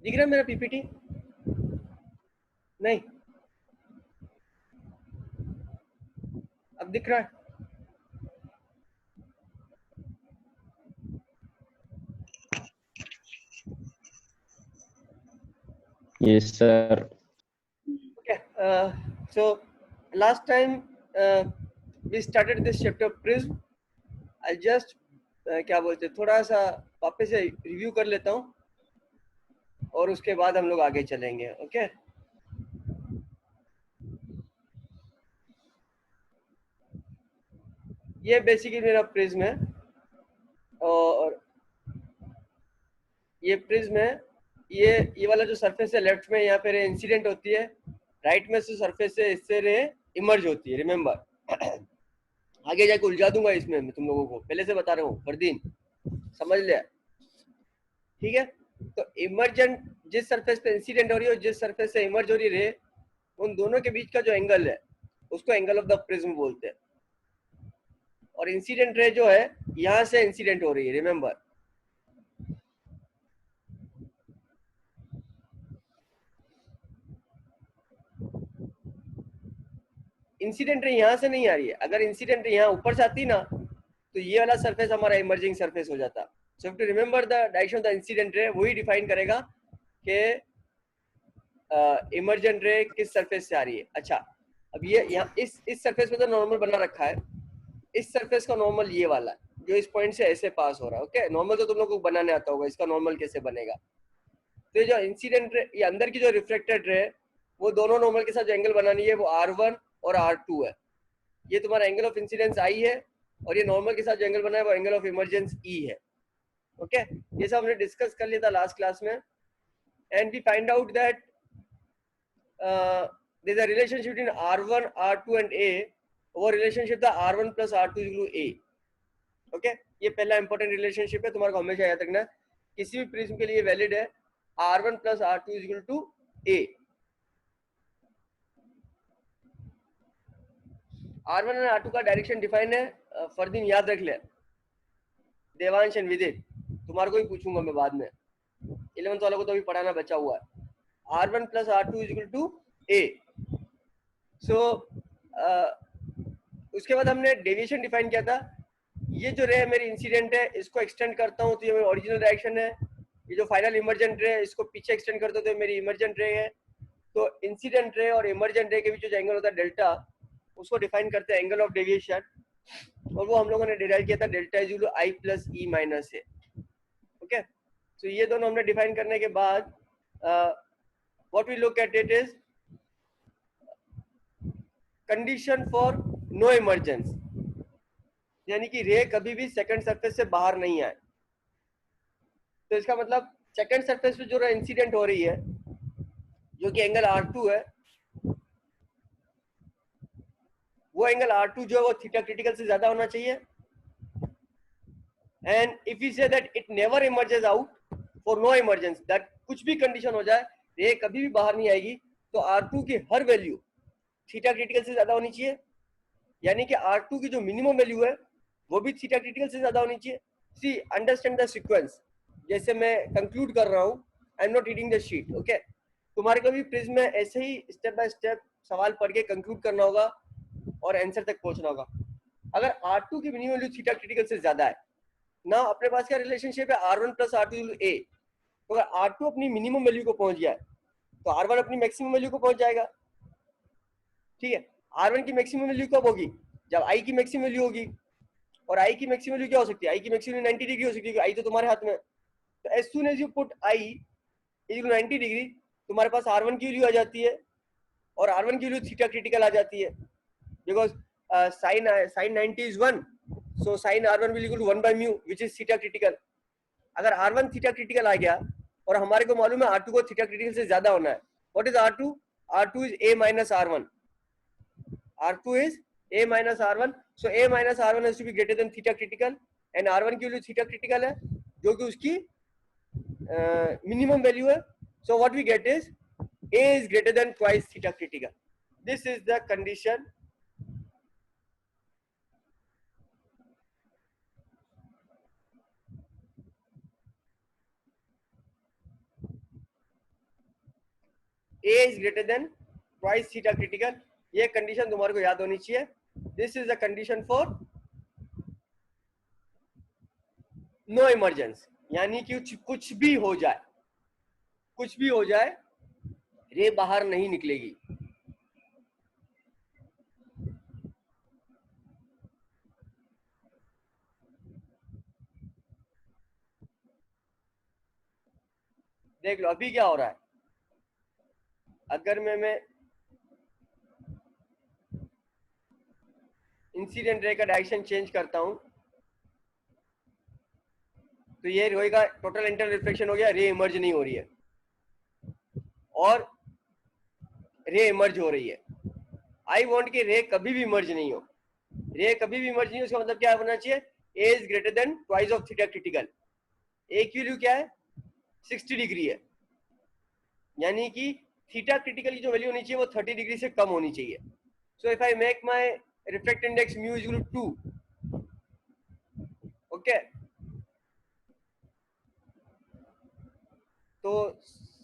दिख रहा है मेरा पीपीटी? नहीं, अब दिख रहा है? Yes, sir. Okay. So last time we started this chapter prism. I just क्या बोलते हैं, थोड़ा सा वापस से रिव्यू कर लेता हूँ और उसके बाद हम लोग आगे चलेंगे. ओके. ये बेसिकली मेरा प्रिज्म है और ये प्रिज्म है. ये वाला जो सरफेस है लेफ्ट में, यहाँ पे रे इंसिडेंट होती है. राइट में से सरफेस से इससे रे इमर्ज होती है. रिमेम्बर, आगे जाके उलझा दूंगा इसमें मैं तुम लोगों को, पहले से बता रहा हूँ. फरदीन समझ लिया? ठीक है. तो इमर्जेंट जिस सरफेस पे इंसिडेंट हो रही है और जिस सरफेस से इमर्ज हो रही है, उन दोनों के बीच का जो एंगल है उसको एंगल ऑफ द प्रिज्म बोलते हैं. और इंसिडेंट रे जो है यहाँ से इंसिडेंट हो रही है. रिमेम्बर, इंसिडेंट रे यहाँ से नहीं आ रही है. अगर इंसिडेंट रे यहाँ ऊपर से आती ना तो ये वाला सरफेस हमारा इमर्जिंग सरफेस हो जाता. So have to remember the direction of the incident ray, वही डिफाइन करेगा कि इमर्जेंट रे किस सरफेस से आ रही है. अच्छा, अब ये यहाँ इस सरफेस पे तो नॉर्मल बना रखा है. इस सरफेस का नॉर्मल ये वाला है जो इस पॉइंट से ऐसे पास हो रहा है. ओके, नॉर्मल तो तुम लोग को बनाने आता होगा, इसका नॉर्मल कैसे बनेगा. तो जो इंसिडेंट रे, ये अंदर की जो रिफ्लेक्टेड रे है, वो दोनों नॉर्मल के साथ जो एंगल बनानी है वो R1 और R2 है. ये तुम्हारा एंगल ऑफ इंसिडेंस आई है और ये नॉर्मल के साथ जो एंगल बना है वो एंगल ऑफ इमरजेंस ई है. ओके, ये सब हमने डिस्कस कर लिया था लास्ट क्लास में. And we find out that there is a relationship between R1, R2 and A. वो रिलेशनशिप था R1 plus R2 equal to A. Okay, ये पहला इंपॉर्टेंट रिलेशनशिप है, तुम्हारे को हमेशा याद रखना. किसी भी प्रिज्म के लिए वैलिड है. R1 plus R2 equal to A. R1 और R2 का डायरेक्शन डिफाइन है. फरदीन याद रख ले. देवांश एंड विदित, तुम्हारे को ही पूछूंगा मैं बाद में. 11th वालों को तो अभी पढ़ाना बचा हुआ है. R1 plus R2 is equal to A. So उसके बाद हमने डेविएशन डिफाइन किया था. ये जो रे है मेरी इंसिडेंट है, इसको एक्सटेंड करता हूँ तो ये मेरी ओरिजिनल डायरेक्शन है. ये जो फाइनल इमर्जेंट रे है इसको पीछे एक्सटेंड करता हूँ तो मेरी इमर्जेंट रे है. तो इंसिडेंट रे और इमर्जेंट रे के बीच जो एंगल होता है डेल्टा, उसको डिफाइन करते हैं एंगल ऑफ डेविएशन. और वो हम लोगों ने डिराइव किया था delta is equal to I plus E minus A. Okay, तो ये दोनों हमने डिफाइन करने के बाद what we look at it is condition for no emergence, यानी कि रे कभी भी सेकंड सरफेस से बाहर नहीं आए. तो इसका मतलब सेकंड सरफेस पे जो रे इंसिडेंट हो रही है जो कि एंगल R2 है, वो एंगल R2 जो है वो थीटा क्रिटिकल से ज्यादा होना चाहिए. And if we say that it never emerges out for no emergence, that कुछ भी कंडीशन हो जाए रे कभी भी बाहर नहीं आएगी, तो R2 की हर वैल्यू थीटा क्रिटिकल से ज्यादा होनी चाहिए. यानी कि R2 की जो मिनिमम वैल्यू है वो भी थीटा क्रिटिकल से ज्यादा होनी चाहिए. सी अंडरस्टैंड द सीक्वेंस. जैसे मैं कंक्लूड कर रहा हूँ, I am not reading the sheet. Okay, तुम्हारे को भी प्रिज्म में ऐसे ही स्टेप बाय स्टेप सवाल पढ़ के कंक्लूड करना होगा और आंसर तक पहुंचना होगा. अगर R2 की मिनिमम वैल्यू थीटा क्रिटिकल से ज्यादा है ना, अपने पास क्या रिलेशनशिप है R1 प्लस R2 A. तो अगर R2 अपनी मिनिमम वैल्यू को पहुंच गया है तो R1 अपनी मैक्सिमम वैल्यू को पहुंच जाएगा. ठीक है, R1 की मैक्सिमम वैल्यू कब होगी? जब I की मैक्सिमम वैल्यू होगी. और I की मैक्सिमम वैल्यू क्या हो सकती है? I की मैक्सिमम 90 डिग्री हो सकती है, I तो तुम्हारे हाथ में. तो as soon as you put I equal 90 degree, तुम्हारे पास R1 की वैल्यू आ जाती है और R1 की वैल्यू थीटा क्रिटिकल आ जाती है. Because sin 90 is 1, so sin R1 will equal to 1 by mu which is theta critical. अगर R1 थीटा क्रिटिकल आ गया और हमारे को मालूम है R2 को थीटा क्रिटिकल से ज्यादा होना है. What is R2? R2 is A minus R1. R2 is A minus R1. So A minus R1 has to be greater than theta critical, and R1 की वैल्यू थीटा क्रिटिकल है जो कि उसकी minimum value है. So what we get is A is greater than twice theta critical. This is the condition. A is greater than twice theta critical, ये condition तुम्हारे को याद होनी चाहिए. This is the condition for no emergence, यानी कि कुछ भी हो जाए, कुछ भी हो जाए, रे बाहर नहीं निकलेगी. देख लो अभी क्या हो रहा है. अगर मैं इंसिडेंट रे का डायरेक्शन चेंज करता हूं तो ये होएगा टोटल इंटरनल रिफ्लेक्शन हो गया, रे इमर्ज नहीं हो रही है और रे इमर्ज हो रही है. आई वांट कि रे कभी भी इमर्ज नहीं हो. रे कभी भी इमर्ज नहीं हो, उसका मतलब क्या होना चाहिए, A is greater than twice of theta critical. A की वैल्यू क्या है, 60 डिग्री है, यानी कि थीटा क्रिटिकल की जो वैल्यू होनी चाहिए वो 30 डिग्री से कम होनी चाहिए. So if I make my reflect index mu is equal to 2, okay, तो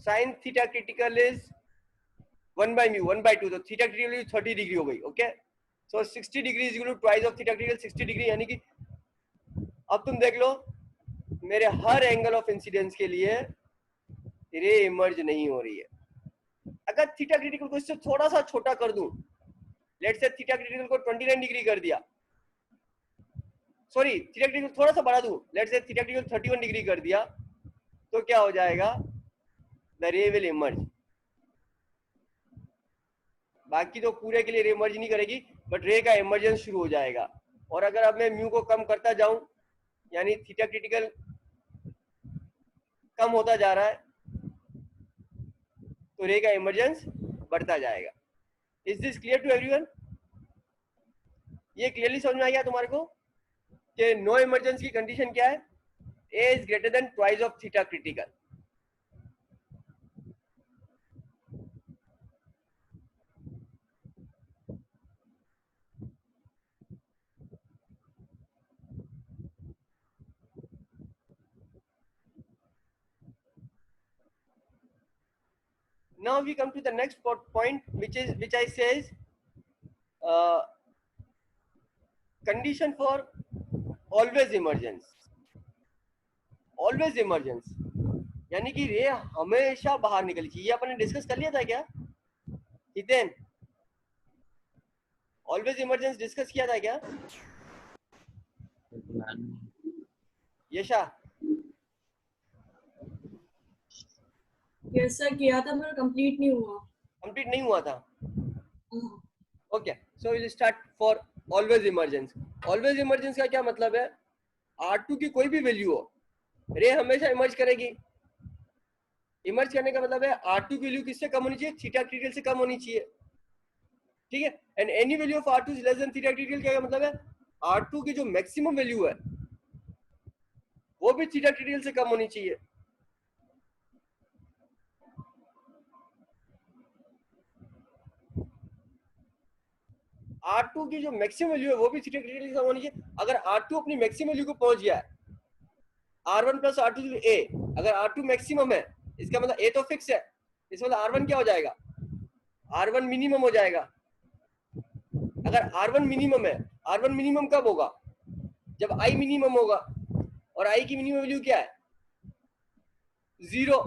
sine theta critical is 1 by mu 1 by 2, तो थीटा क्रिटिकल 30 डिग्री हो गई. Okay, so 60 degree is equal to twice of theta critical 60 degree, यानी कि अब तुम देख लो मेरे हर एंगल ऑफ इंसिडेंस के लिए रे इमर्ज नहीं हो रही है. अगर थीटा क्रिटिकल को इससे थोड़ा सा छोटा कर दूं, लेट्स से थीटा क्रिटिकल को 29 डिग्री कर दिया, सॉरी थीटा क्रिटिकल थोड़ा सा बढ़ा दूं, let's say theta critical 31 degree कर दिया, तो क्या हो जाएगा, द रे विल इमर्ज. बाकी तो पूरे के लिए रे इमर्ज नहीं करेगी, बट रे का इमर्जेंस शुरू हो जाएगा. और अगर अब मैं म्यू को कम करता जाऊं, यानी थीटा क्रिटिकल कम होता जा रहा है, तो रे का इमर्जेंस बढ़ता जाएगा. Is this clear to everyone? ये क्लियरली समझ में आ गया तुम्हारे को कि नो इमरजेंस की कंडीशन क्या है, A is greater than twice of theta critical. Now we come to the next point, which I says uh, condition for always emergence. Always emergence यानी कि रे हमेशा बाहर निकली चाहिए. ये अपन ने डिस्कस कर लिया था क्या हितेन? ऑलवेज इमरजेंस डिस्कस किया था क्या यशा? यस सर, किया था पर कंप्लीट नहीं हुआ. कंप्लीट नहीं हुआ था. हाँ. Okay, so will start for always emergence. Always emergence का क्या मतलब है, R2 की कोई भी वैल्यू हो, रे हमेशा इमर्ज करेगी. इमर्ज करने का मतलब है R2 की वैल्यू किससे कम होनी चाहिए, थीटा क्रिटिकल से कम होनी चाहिए. ठीक है, and any value of R2 is less than theta critical. क्या मतलब है, R2 की जो मैक्सिमम वैल्यू है वो भी थीटा क्रिटिकल से कम होनी चाहिए. R2 की जो मैक्सिमम वैल्यू है वो भी थीटा क्रिटिकल से कम होनी चाहिए. अगर R2 अपनी मैक्सिमम वैल्यू को पहुंच गया है, R1 प्लस R2 A, अगर R2 मैक्सिमम है, इसका मतलब A तो फिक्स है, इसका मतलब R1 क्या हो जाएगा, R1 मिनिमम हो जाएगा. अगर R1 मिनिमम है, R1 मिनिमम कब होगा, जब I मिनिमम होगा, और I की मिनिमम वैल्यू क्या है, 0.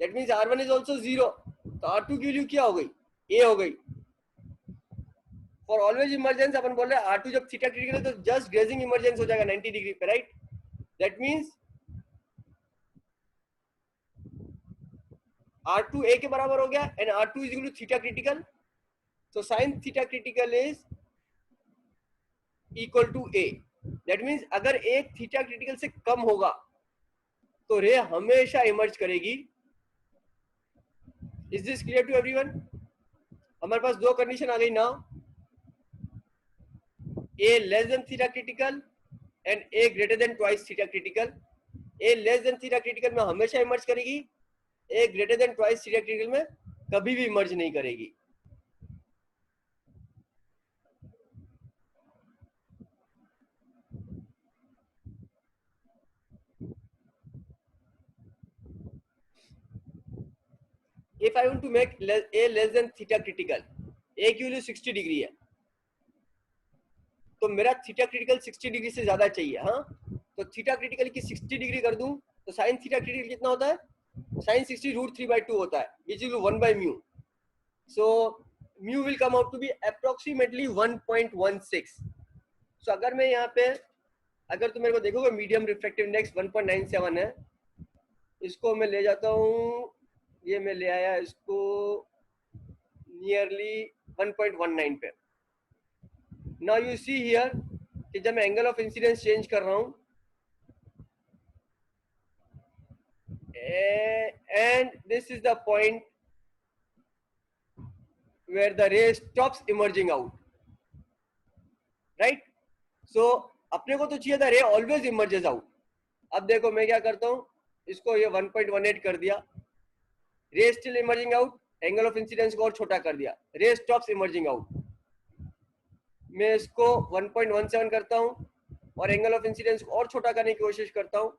That means R1 is also 0, तो R2 की वैल्यू क्या हो गई, A हो गई. फॉर ऑलवेज इमरजेंस अपन बोल रहे हैं R2 जब थीटा क्रिटिकल है तो जस्ट ग्रेजिंग इमरजेंस हो जाएगा 90 डिग्री पे, right? That means R2 A के बराबर हो गया, and R2 is equal to theta critical. So sin theta critical is equal to A. That means अगर एक थीटा क्रिटिकल से कम होगा तो रे हमेशा इमर्ज करेगी. Is this clear to everyone? हमारे पास दो कंडीशन आ गई now, A less than theta critical and A greater than twice theta critical. A less than theta critical में हमेशा इमर्ज करेगी, A greater than twice theta critical में कभी भी इमर्ज नहीं करेगी. If if I want to make a less than theta critical, a की value 60 degree है, तो मेरा थीटा क्रिटिकल 60 डिग्री से ज्यादा चाहिए. हाँ, तो थीटा क्रिटिकल की 60 डिग्री कर दूं तो साइन थीटा क्रिटिकल कितना होता है? साइन 60 √3/2 होता है, which is 1/μ. So mu will come out to be approximately 1.16. So अगर मैं यहाँ पे, अगर तुम मेरे को देखोगे मीडियम रिफ्रैक्टिव इंडेक्स 1.97 है, इसको मैं ले जाता हूँ, ये मैं ले आया इसको नियरली 1.19 पे. नाउ यू सी हियर कि जब मैं एंगल ऑफ इंसिडेंस चेंज कर रहा हूं and this is the point where the ray stops emerging out, right. So अपने को तो चाहिए था रे ऑलवेज इमर्जेस आउट. अब देखो मैं क्या करता हूं, इसको ये 1.18 कर दिया, रे still emerging out, angle of incidence को और छोटा कर दिया, रे स्टॉप्स इमर्जिंग आउट. मैं इसको 1.17 करता हूं और एंगल ऑफ इंसिडेंस को और छोटा करने की कोशिश करता हूं,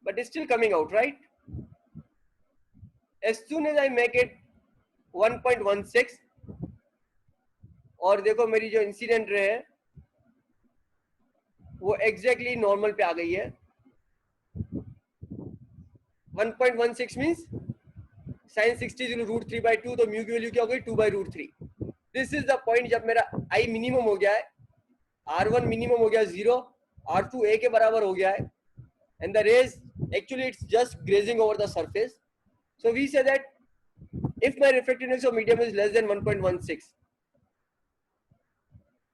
but it still coming out, right. As soon as I make it 1.16 और देखो मेरी जो इंसिडेंट रे है वो एग्जैक्टली नॉर्मल पे आ गई है. 1.16 मींस साइन 60 √3/2, तो म्यू की वैल्यू क्या हो गई? 2/√3. दिस इज द पॉइंट जब मेरा आई मिनिमम हो गया है, R1 मिनिमम हो गया 0, R2 a के बराबर हो गया है, and the rays actually it's just grazing over the surface. So we say that if my refractive index of medium is less than 1.16,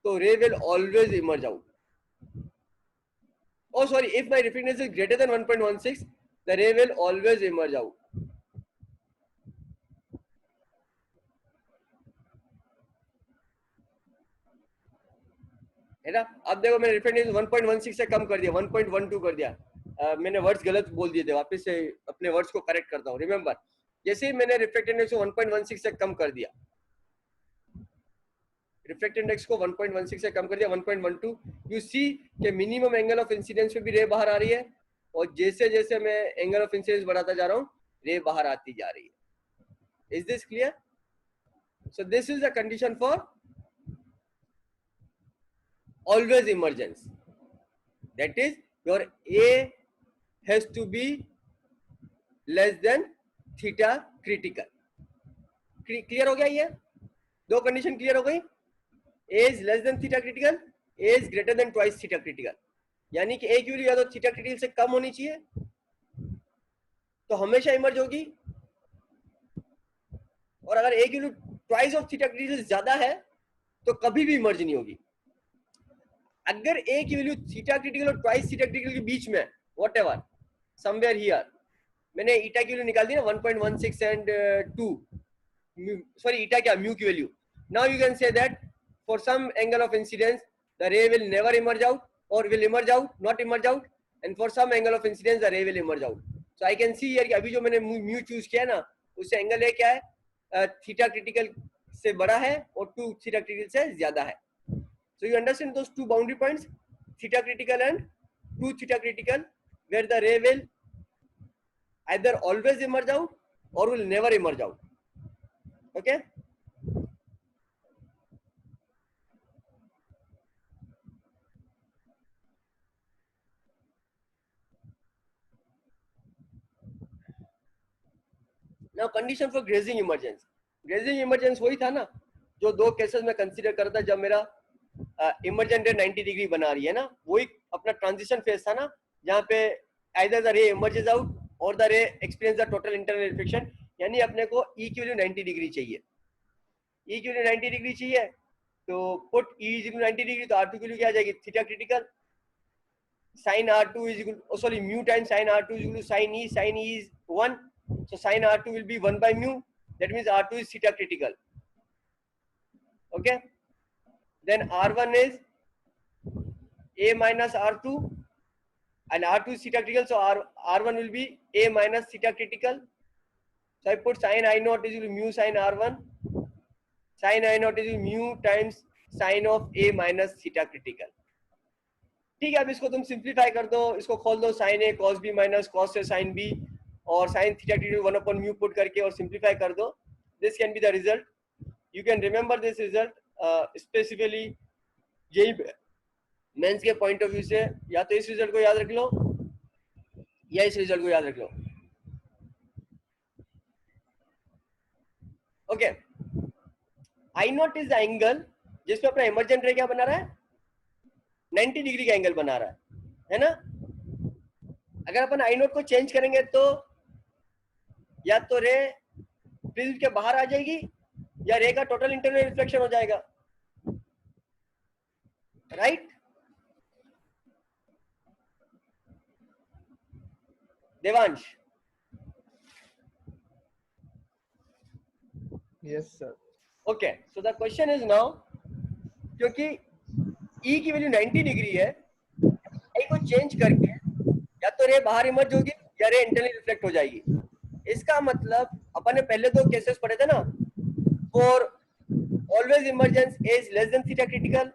so ray will always emerge out. Oh sorry, if my refractive index is greater than 1.16, the ray will always emerge out. है ना. अब देखो मैंने refractive index 1.16 से कम कर दिया, 1.12 कर दिया. मैंने वर्ड्स गलत बोल दिए थे, वापस से अपने वर्ड्स को करेक्ट करता हूँ. रिमेंबर, जैसे ही मैंने रिफ्रैक्टिव इंडेक्स को 1.16 से कम कर दिया, रिफ्रैक्टिव इंडेक्स को 1.16 से कम कर दिया 1.12, यू सी कि मिनिमम एंगल ऑफ इंसिडेंस पे भी रे बाहर आ रही है, और जैसे जैसे मैं एंगल ऑफ इंसिडेंस बढ़ाता जा रहा हूँ रे बाहर आती जा रही है. Is this clear? So this is the condition for always emergence, that is your A has to be less than theta critical. Clear हो गया? ये दो कंडीशन क्लियर हो गई. A is less than theta critical, A is greater than twice theta critical. यानी कि A की value या तो थीटा क्रिटिकल से कम होनी चाहिए तो हमेशा इमर्ज होगी, और अगर A की value twice of theta critical से ज्यादा है तो कभी भी इमर्ज नहीं होगी. अगर A की वैल्यू थीटा क्रिटिकल और ट्वाइस थीटा क्रिटिकल के बीच में, वॉट एवर समवेयर हियर, मैंने ईटा की वैल्यू निकाल दी ना 1.16 एंड 2, सॉरी ईटा क्या, म्यू की value. Now you can say that for some angle of incidence the ray will never emerge out और will emerge out, not emerge out, and for some angle of incidence the ray will emerge out. So I can see here कि अभी जो मैंने mu choose किया ना, उससे angle A क्या है, थीटा क्रिटिकल से बड़ा है और 2 थीटा क्रिटिकल से ज्यादा है. So you understand those two boundary points, theta critical and 2 theta critical, where the ray will either always emerge out or will never emerge out. Okay? Now condition for grazing emergence. Grazing emergence वही था ना जो दो cases में consider कर था जब मेरा इमर्जेंट रे 90 डिग्री बना रही है ना, वही अपना ट्रांजिशन फेज था ना, जहाँ पे either the ray emerges out और the ray experience the total internal reflection. यानी अपने को E की वैल्यू 90 डिग्री चाहिए, E की वैल्यू 90 डिग्री चाहिए, तो put E is equal 90 degree, तो R2 की वैल्यू क्या आ जाएगी, theta critical, sin R2 is equal, sorry mu times sin R2 is equal to sin E, sin E is 1, so sin R2 will be 1/μ, that means R2 is theta critical. Okay, then R1 is A minus R2 and R2 is theta critical, so R1 will be A minus theta critical. So I put sin I naught is equal to mu sin R1, sin I naught is equal to mu times sin of A minus theta critical. ठीक है, अब इसको तुम simplify कर दो, इसको खोल दो, sin A cos B minus cos A sin B, और sin theta critical 1 upon mu put करके और सिंप्लीफाई कर दो, this can be the result. You can remember this result specifically यही मेंस के पॉइंट ऑफ व्यू से. या तो इस रिजल्ट को याद रख लो या इस रिजल्ट को याद रख लो. Okay, I naught is the angle जिसमें अपना इमर्जेंट रे क्या बना रहा है, 90 डिग्री का एंगल बना रहा है ना. अगर अपन आई नोट को चेंज करेंगे तो या तो रे प्रिज्म के बाहर आ जाएगी या रे का टोटल इंटरनल रिफ्लेक्शन हो जाएगा, right? Devansh. Yes sir. Okay, so the question is now, क्योंकि ई की वैल्यू 90 डिग्री है, आई को चेंज करके या तो रे बाहर इमर्ज होगी या रे इंटरनली रिफ्लेक्ट हो जाएगी. इसका मतलब अपन ने पहले दो केसेस पढ़े थे ना, for always emergence as less than theta critical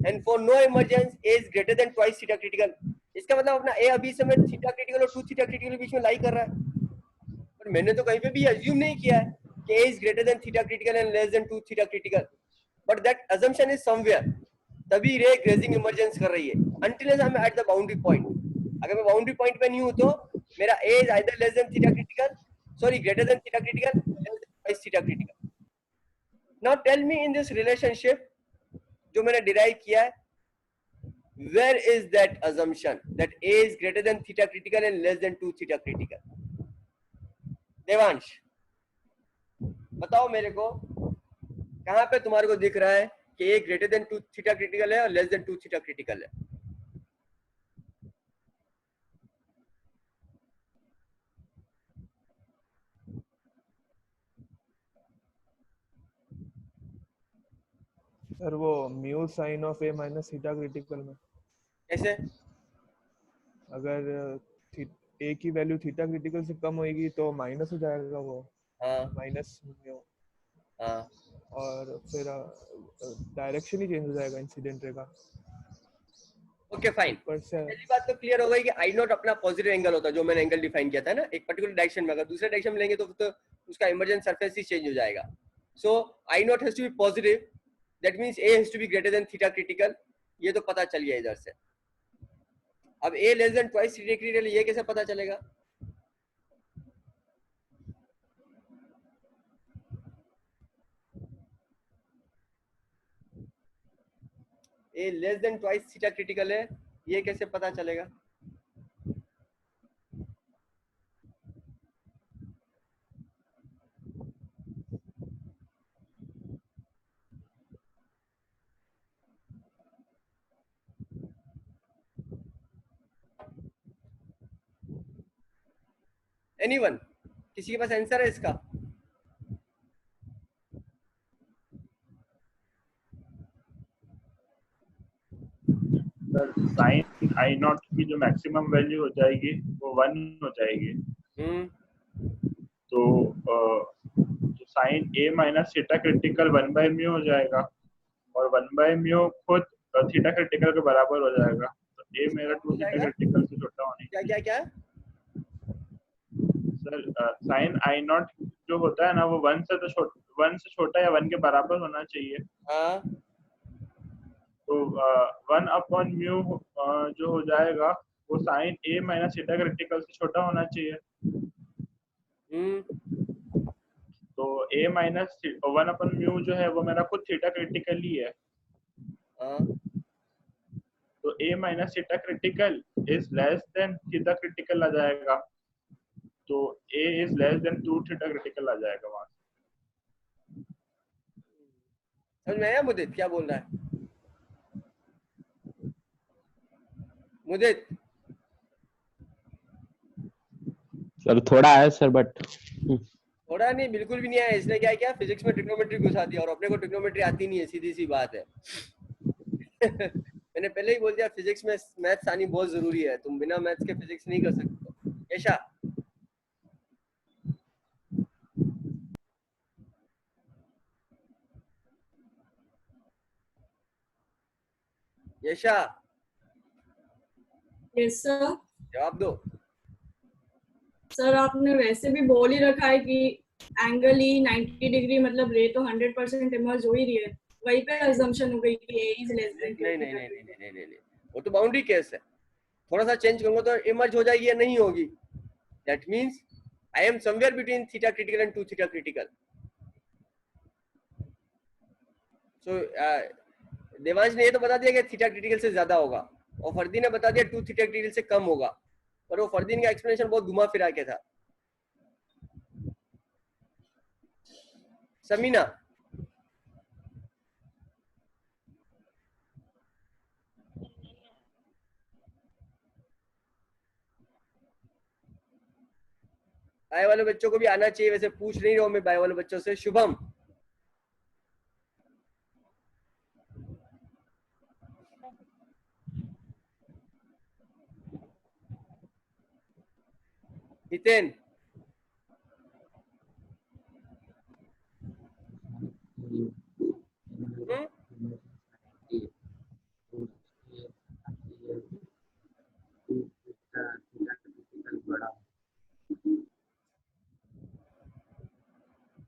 and for no emergence as greater than twice theta critical. इसका मतलब अपना ए अभी समय थीटा क्रिटिकल और 2 थीटा क्रिटिकल के बीच में लाई कर रहा है, पर मैंने तो कहीं पे भी अज्यूम नहीं किया है कि A is greater than theta critical and less than 2 theta critical, but that assumption is somewhere. तभी रे ग्रेजिंग इमर्जेंस कर रही है until I am at the boundary point. अगर मैं बाउंड्री पॉइंट पे नहीं हूं तो मेरा A is either less than theta critical, sorry greater than theta critical, less than twice theta critical. Now tell me in this relationship जो मैंने derive किया है, where is that assumption that a is greater than theta critical and less than 2 theta critical? Devansh बताओ मेरे को, कहां पे तुम्हारे को दिख रहा है कि a greater then 2 theta critical है और लेस देन 2 थीटा क्रिटिकल है? सर वो mu sign of A minus theta critical में कैसे? अगर ए की वैल्यू थीटा क्रिटिकल से कम होगी तो माइनस हो जाएगा वो, हाँ माइनस म्यू, हाँ, और फिर डायरेक्शन ही चेंज हो जाएगा इंसिडेंट रे का. Okay fine. ऊपर से पहली बात तो क्लियर हो गई कि आई नॉट अपना पॉजिटिव एंगल होता है, जो मैंने एंगल डिफाइन किया था ना, एक पर्टिकुलर डायरेक्शन में. अगर दूसरे डायरेक्शन में लेंगे तो उसका इमर्जेंट सरफेस ही चेंज हो जाएगा. सो I naught has to be positive, that means a has to be greater than theta critical. ये तो पता चल गया इधर से. अब a less than twice theta critical, ये कैसे पता चलेगा? a less than twice theta critical है, ये कैसे पता चलेगा? एनीवन, किसी के पास आंसर है इसका? सर साइन आई नॉट की जो मैक्सिमम वैल्यू हो जाएगी वो 1 हो जाएगी. तो जो sine A minus theta critical 1 by mu हो जाएगा और 1 बाय म्यू खुद थीटा क्रिटिकल के बराबर हो जाएगा. तो ए मेरा 2 थीटा क्रिटिकल से छोटा होने क्या क्या क्या? सर साइन आई नॉट जो होता है ना वो 1 से छोटा या 1 के बराबर होना चाहिए. हाँ, तो 1 अपॉन म्यू जो हो जाएगा वो sign A minus theta critical से छोटा होना चाहिए. तो a माइनस 1 अपन म्यू जो है वो मेरा खुद थीटा क्रिटिकल ही है. तो a minus theta critical is less than theta critical आ जाएगा. तो a is less than 2 theta critical आ जाएगा वहां. समझ में आया मुदित क्या बोल रहा है? मुदित सर थोड़ा है सर, बट थोड़ा नहीं, बिल्कुल भी नहीं आया. इसने क्या किया, फिजिक्स में ट्रिग्नोमेट्री घुसा दिया, और अपने को ट्रिग्नोमेट्री आती नहीं है, सीधी सी बात है. मैंने पहले ही बोल दिया फिजिक्स में मैथ्स आनी बहुत जरूरी है, तुम बिना मैथ्स के फिजिक्स नहीं कर सकते. यशा यशा Yes, sir. जवाब दो. सर आपने वैसे भी बोल ही रखा है कि एंगल ही 90 डिग्री, मतलब रे तो 100% इमर्ज हो ही रही है, वहीं पे अजम्पशन हो गई कि ए इज लेस देन नहीं नहीं नहीं नहीं नहीं नहीं नहीं, वो तो बाउंड्री केस है, थोड़ा सा चेंज करूंगा तो इमर्ज हो जाएगी या नहीं होगी. That means I am somewhere between theta critical and 2 theta critical. So Devansh ने ये तो बता दिया कि थीटा क्रिटिकल से ज्यादा होगा, और फरदीन ने बता दिया 2 थीटा क्रिटिकल से कम होगा, पर वो फरदीन का एक्सप्लेनेशन बहुत घुमा फिरा के था. समीना, बाय वाले बच्चों को भी आना चाहिए, वैसे पूछ नहीं रहा हूं मैं बाय वाले बच्चों से. शुभम, हितेन,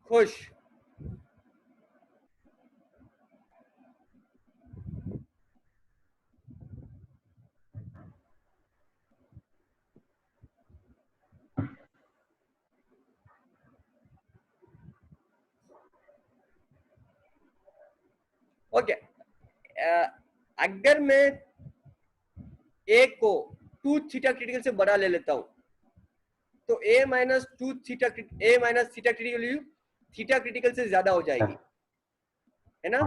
खुश, ओके. अगर मैं ए को 2 थीटा क्रिटिकल से बड़ा ले लेता हूं तो A minus theta critical theta critical से ज्यादा हो जाएगी, है ना.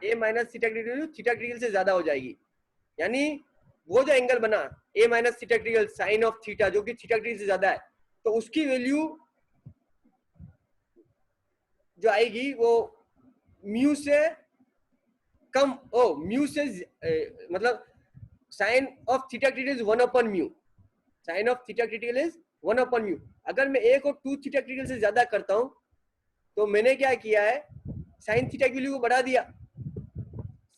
ए माइनस थीटा क्रिटिकल से ज्यादा हो जाएगी, यानी वो जो एंगल बना A minus theta critical sine of theta जो कि थीटा क्रिटिकल से ज्यादा है, तो उसकी वैल्यू जो आएगी वो म्यू से कम, म्यू से मतलब sine of theta critical is 1/म्यू, sine of theta critical is 1/म्यू. अगर मैं ए को 2 थीटा क्रिटिकल से ज्यादा करता हूं तो मैंने क्या किया है, साइन थीटा की वैल्यू को बढ़ा दिया,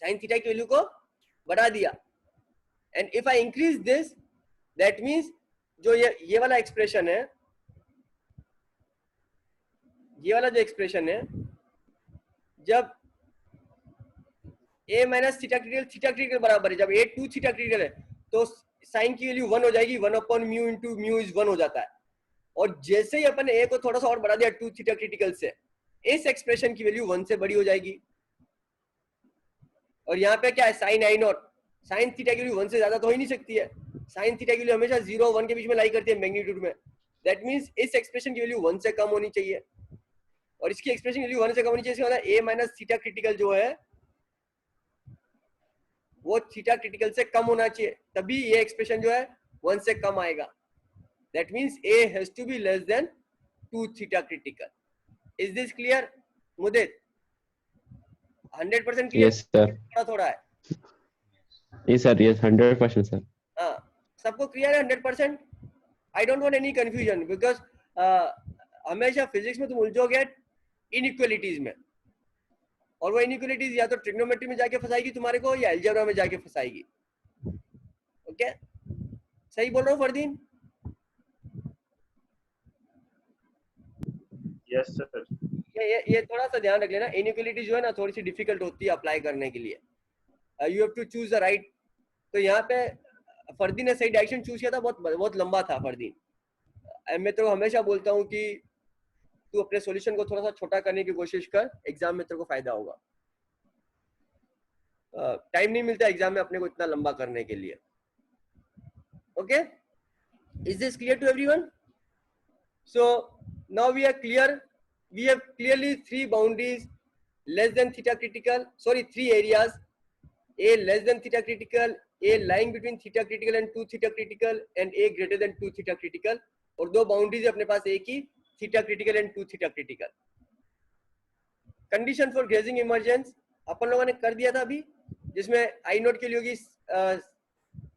साइन थीटा की वैल्यू को बढ़ा दिया. And if I increase this, that means जो ये वाला एक्सप्रेशन है, ये वाला जो एक्सप्रेशन है, जब a माइनस थीटा क्रिटिकल बराबर है, जब a 2 थीटा क्रिटिकल है तो साइन की वैल्यू 1 हो जाएगी, 1/म्यू इंटू म्यू इज 1 हो जाता है. और जैसे ही अपन a को थोड़ा सा और बढ़ा दिया 2 थीटा क्रिटिकल से, इस एक्सप्रेशन की वैल्यू 1 से बड़ी हो जाएगी. और यहाँ पे क्या है, sine I naught, sine theta की वैल्यू 1 से ज्यादा तो हो ही नहीं सकती है, साइन थीटा की वैल्यू हमेशा 0 और 1 के बीच में लाई करती है मैग्नीट्यूड में. दैट मींस इस एक्सप्रेशन की वैल्यू 1 से कम होनी चाहिए, और इसकी एक्सप्रेशन की वैल्यू 1 से कम होनी चाहिए. इसका मतलब a माइनस थीटा क्रिटिकल जो है वो थीटा क्रिटिकल से कम होना चाहिए, तभी ये एक्सप्रेशन जो है 1 से कम आएगा. That means a has to be less than 2 theta critical. Is this clear Mudit? 100% clear? Yes sir, थोड़ा थोड़ा है. Yes sir, yes 100% sir. हाँ, सबको क्लियर है 100%? I don't want any confusion, because हमेशा फिजिक्स में तुम उलझोगे इनइक्वालिटीज में, और वो इनइक्वालिटीज या तो ट्रिग्नोमेट्री में जाके फंसाएगी तुम्हारे को, या अलजेब्रा में जाके फंसाएगी. ओके, सही बोल रहा हूँ फरदीन? Yes sir. ये थोड़ा सा ध्यान रख लेना, इनइक्वालिटी जो है ना थोड़ी सी डिफिकल्ट होती है अप्लाई करने के लिए. You have to choose the right. तो यहाँ पे फरदीन ने सही डायरेक्शन चूज किया था, बहुत लंबा था फरदीन. मैं तो हमेशा बोलता हूँ कि तू अपने सॉल्यूशन को थोड़ा सा छोटा करने की कोशिश कर, एग्जाम में तेरे को फायदा होगा. टाइम नहीं मिलता एग्जाम में अपने को इतना लंबा करने के लिए. Okay, is this clear to everyone? So now we are clear. We have clearly 3 boundaries less than theta critical, sorry 3 areas, a less than theta critical, a lying between theta critical and 2 theta critical, and a greater than 2 theta critical. और 2 boundaries है अपने पास, एक ही theta critical and 2 theta critical. Condition for grazing emergence अपन लोगों ने कर दिया था अभी, जिसमें I नोट के लिए होगी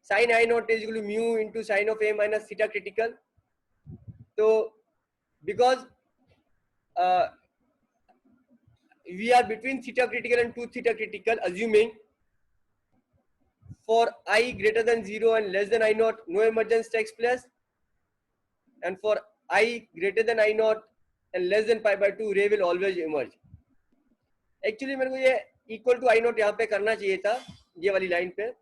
sin I note is equal to mu into sin of a minus theta critical. तो because we are between theta critical and 2 theta critical, assuming for I greater than 0 and less than I naught, no emergence takes place, and for I greater than I naught and less than pi by 2 ray will always emerge. Actually मेरे को ये equal to I not यहाँ पे करना चाहिए था, ये वाली लाइन पे,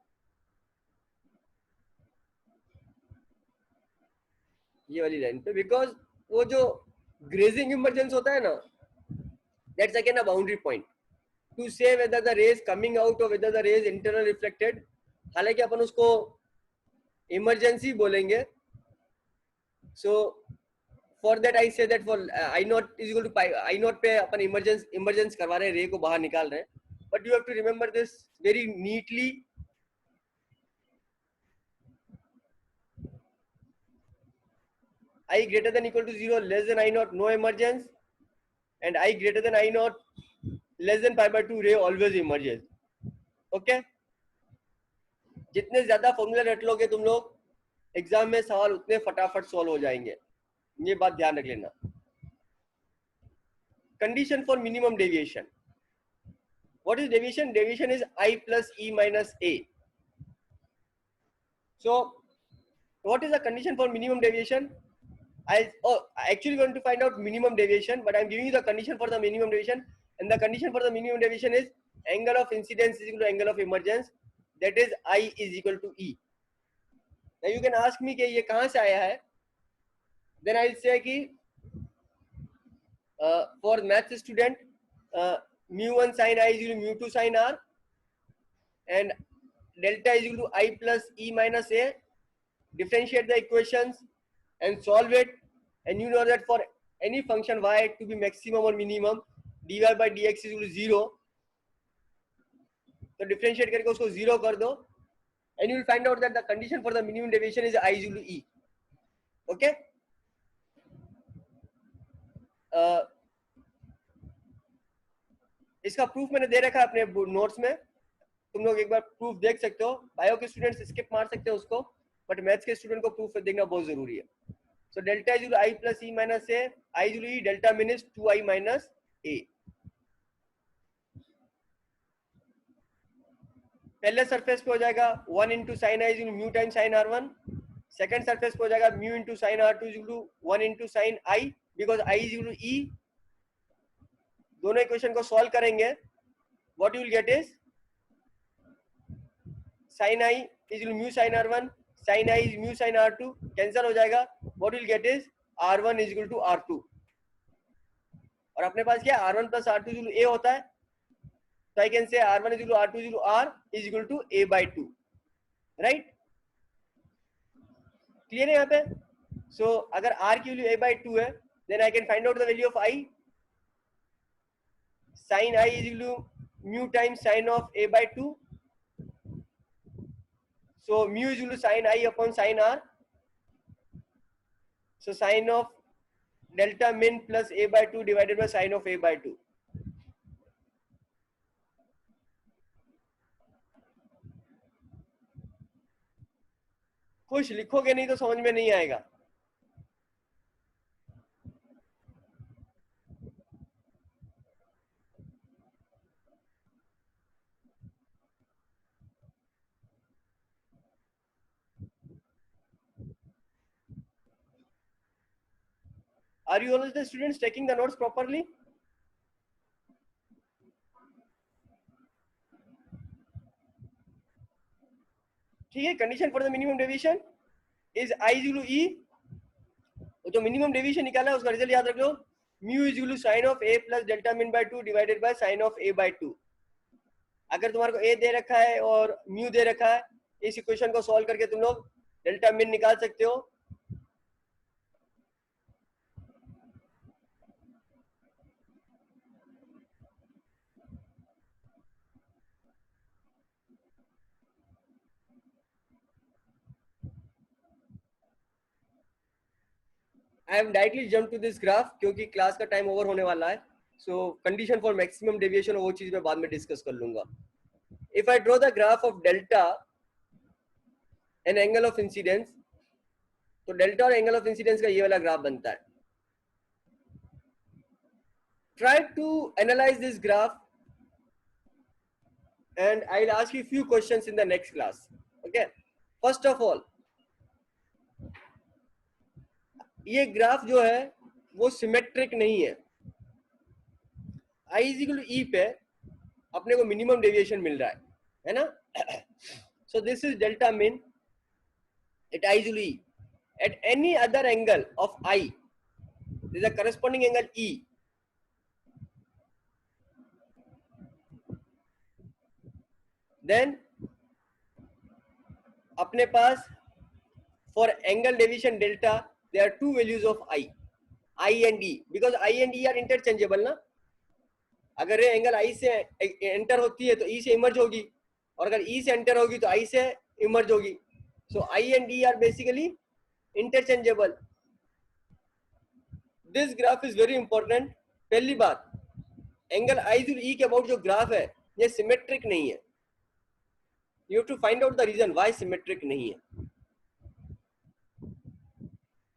ये वाली लाइन पे, बिकॉज वो जो ग्रेजिंग इमर्जेंस होता है ना, that's again a boundary point to say whether the rays coming out और whether the rays internal reflected. हालांकि अपन उसको इमरजेंसी बोलेंगे. So for that I say that for I naught is equal to pi I naught पे अपन emergence करवा रहे हैं, रे को बाहर निकाल रहे हैं. But you have to remember this very neatly. I greater than equal to 0 less than I naught no emergence, and I greater than I naught less than pi by 2 ray always emerges. Okay? जितने ज्यादा formula रट लोगे तुम लोग, exam में सवाल उतने फटाफट सॉल्व हो जाएंगे. ये बात ध्यान रख लेना. Condition for minimum deviation. What is deviation? Deviation is I plus E minus A. So, what is the condition for minimum deviation? I actually want to find out minimum deviation, but I'm giving you the condition for the minimum deviation, and the condition for the minimum deviation is angle of incidence is equal to angle of emergence, that is I is equal to E. Now you can ask me कि ये कहाँ से आया है? Then I'll say कि for math student mu1 sin I is equal to mu2 sin R, and delta is equal to I plus E minus A. Differentiate the equations and solve it, and you know that for any function y to be maximum or minimum, dy by dx is equal to 0. तो differentiate करके उसको 0 कर दो, and you will find out that the condition for the minimum deviation is I is equal to E. Okay? इसका proof मैंने दे रखा है अपने नोट्स में, तुम लोग एक बार प्रूफ देख सकते हो. बायो के स्टूडेंट्स स्किप मार सकते हो उसको, बट मैथ्स के स्टूडेंट को प्रूफ देखना बहुत जरूरी है. So delta is equal to I plus E minus A. I is equal to E. Delta min is 2I minus A. पहले सरफेस पे हो जाएगा 1 into sin I is equal to mu times sin R1. Second surface पे हो जाएगा mu into sin R2 is equal to 1 into sin I, because I is equal to E. दोनों equation को solve करेंगे. What you will get is sin I is equal to mu sin R1. sin I is mu sin R2, cancel हो जाएगा. What we'll get is R1 is equal to R2, और अपने पास क्या R1 plus R2 is equal to A होता है, so I can say R1 is equal to R2 is equal to R is equal to A by 2, right? Clear है यहाँ पे? So अगर R की वैल्यू A by 2 है, then I can find out the value of I. sin I is equal to mu times sin of A by 2. So mu is equal to sin I upon sin R. So sin of delta min plus A by 2 divided by sin of A by 2. कुछ लिखोगे नहीं तो समझ में नहीं आएगा. Are you all the students taking the notes properly? ठीक है. Condition for the minimum deviation is I is equal to E. जो मिनिमम डेविएशन निकाला है उसका रिजल्ट याद रख लो. mu is equal to sin of A plus delta min by 2 divided by sin of A by 2. अगर तुम्हारे को A दे रखा है और mu दे रखा है, इस इक्वेशन को सॉल्व करके तुम लोग डेल्टा min निकाल सकते हो. I have directly jumped to this graph क्योंकि क्लास का टाइम ओवर होने वाला है. So condition for maximum deviation वो चीज मैं बाद में डिस्कस कर लूंगा. If I draw the graph of delta and angle of incidence, तो डेल्टा और एंगल ऑफ इंसिडेंस का ये वाला ग्राफ बनता है. Try to analyze this graph and I'll ask you a few questions in the next class. Okay. First of all, ये graph जो है वो सिमेट्रिक नहीं है। I is equal to E पे अपने को मिनिमम डेविएशन मिल रहा है ना। So this is delta mean at I is equal to E. At any other angle of I there is a corresponding angle E, then अपने पास for angle deviation delta there are two values of I and E, because I and E are interchangeable ना। अगर ये angle I से enter होती है तो E से emerge होगी, और अगर E से एंटर होगी तो I से इमर्ज होगी। so I and E are basically interchangeable। This graph is very important. पहली बात, एंगल आई टू ई के अबाउट जो ग्राफ है ये सिमेट्रिक नहीं है। You have to find out the reason why symmetric नहीं है।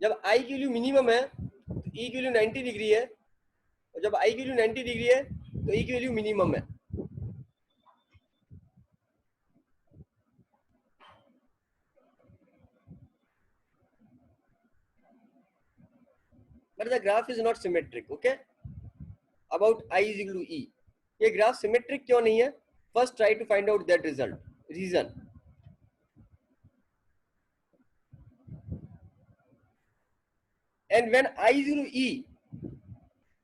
जब आई की वैल्यू मिनिमम है तो ई की वैल्यू 90 डिग्री है, और जब आई की वैल्यू 90 डिग्री है तो ई की वैल्यू मिनिमम है। But the graph is not symmetric, okay? About I is equal to E. ये ग्राफ सिमेट्रिक क्यों नहीं है? First try to find out that reason. And when I is equal to E,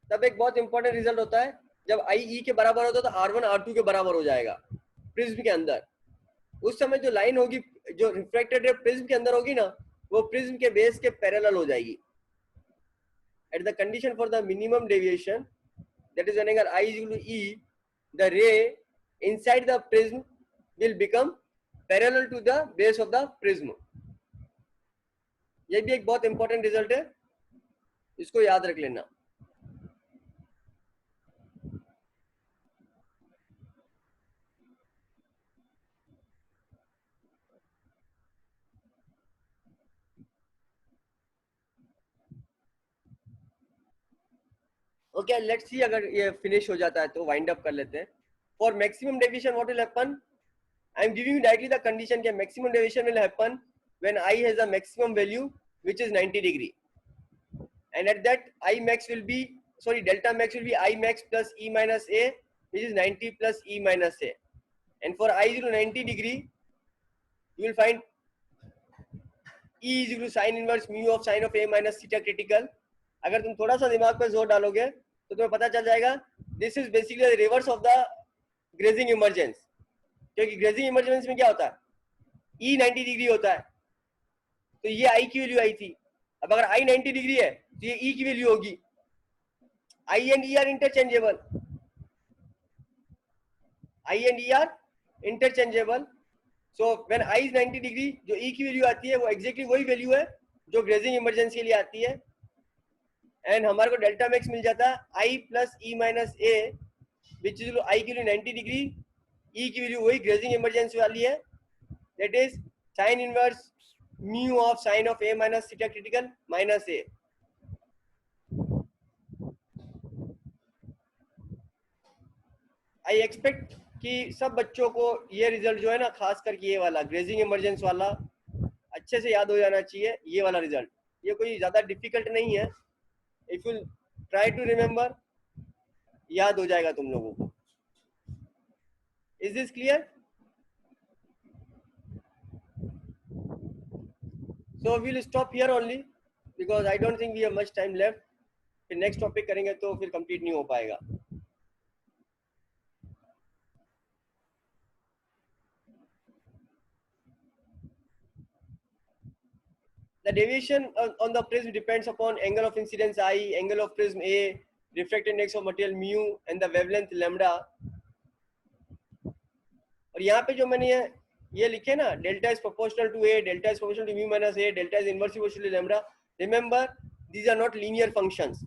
तब एक बहुत important result होता है, जब I E के बराबर होता है तो R1 R2 के बराबर हो जाएगा प्रिज्म के अंदर। उस समय जो लाइन होगी जो रिफ्रैक्टेड रे प्रिज्म के अंदर होगी ना, वो प्रिज्म के बेस के पैरेलल हो जाएगी। At the condition for the minimum deviation, that is when angle I is equal to E, the ray inside the prism will become parallel to the base of the prism. ये भी एक बहुत important result है, इसको याद रख लेना। Okay, let's see अगर ये फिनिश हो जाता है तो वाइंड अप कर लेते हैं। For maximum deviation what will happen? I am giving you directly the condition कि maximum deviation will happen when I has a maximum value which is 90 degree, and at that I max will be delta max will be I max plus E minus A which is 90 plus E minus A, and for I is 90 degree you will find E is equal to sin inverse mu of sin of A minus theta critical। अगर तुम थोड़ा सा दिमाग पे जोर डालोगे तो तुम्हें पता चल जाएगा this is basically the reverse of the grazing emergence, क्योंकि ग्रेजिंग इमर्जेंस में क्या होता है, E 90 डिग्री होता है, तो ये I की वैल्यू आई थी। अब अगर I 90 डिग्री है तो ये E की वैल्यू होगी। I and E are interchangeable, I and E are interchangeable। So when I is 90 degree, जो E की वैल्यू आती है वो एग्जैक्टली वही वैल्यू है जो ग्रेजिंग इमरजेंसी के लिए आती है, एंड हमारे को डेल्टा मैक्स मिल जाता है I plus E minus A which is I की वैल्यू 90 डिग्री, E की वैल्यू वही ग्रेजिंग इमरजेंसी वाली है, that is sine inverse mu of sine of A minus theta critical minus A। I expect कि सब बच्चों को ये रिजल्ट जो है ना, खास करके ये वाला ग्रेजिंग इमरजेंस वाला अच्छे से याद हो जाना चाहिए। ये वाला रिजल्ट ये कोई ज्यादा डिफिकल्ट नहीं है, if you try to remember याद हो जाएगा तुम लोगों को। Is this clear? So we will stop here only because I don't think we have much time left. फिर नेक्स्ट टॉपिक करेंगे तो फिर कंप्लीट नहीं हो पाएगा। The deviation on the prism depends upon angle of incidence I, angle of prism A, refracted index of material mu, and the wavelength lambda। और यहाँ पे जो मैंने ये लिखे ना, delta is proportional to A, delta is proportional to mu minus A, delta is inversely proportional to lambda। Remember, these are not linear functions.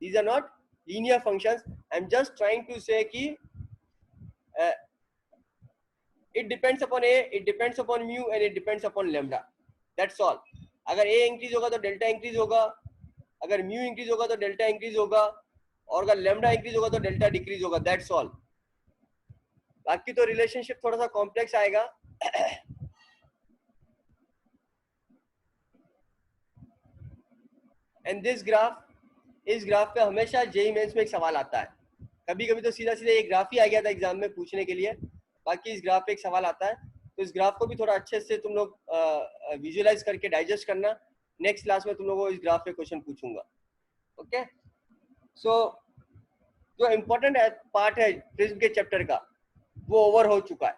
These are not linear functions. I'm just trying to say कि it depends upon A, it depends upon mu, and it depends upon lambda। That's all। अगर A increase होगा तो delta increase होगा, अगर mu increase होगा तो delta increase होगा, और अगर लैम्डा इंक्रीज होगा तो डेल्टा डिक्रीज होगा। That's all. बाकी तो रिलेशनशिप थोड़ा सा कॉम्प्लेक्स आएगा। एंड दिस ग्राफ, इस ग्राफ पे हमेशा जेईई मेंस में एक सवाल आता है, कभी कभी तो सीधा सीधा एक ग्राफ ही आ गया था एग्जाम में पूछने के लिए, बाकी इस ग्राफ पे एक सवाल आता है, तो इस ग्राफ को भी थोड़ा अच्छे से तुम लोग विजुअलाइज करके डाइजेस्ट करना। नेक्स्ट क्लास में तुम लोगों को इस ग्राफ पे क्वेश्चन पूछूंगा। ओके, सो जो इम्पोर्टेंट पार्ट है प्रिज्म के चैप्टर का वो ओवर हो चुका है।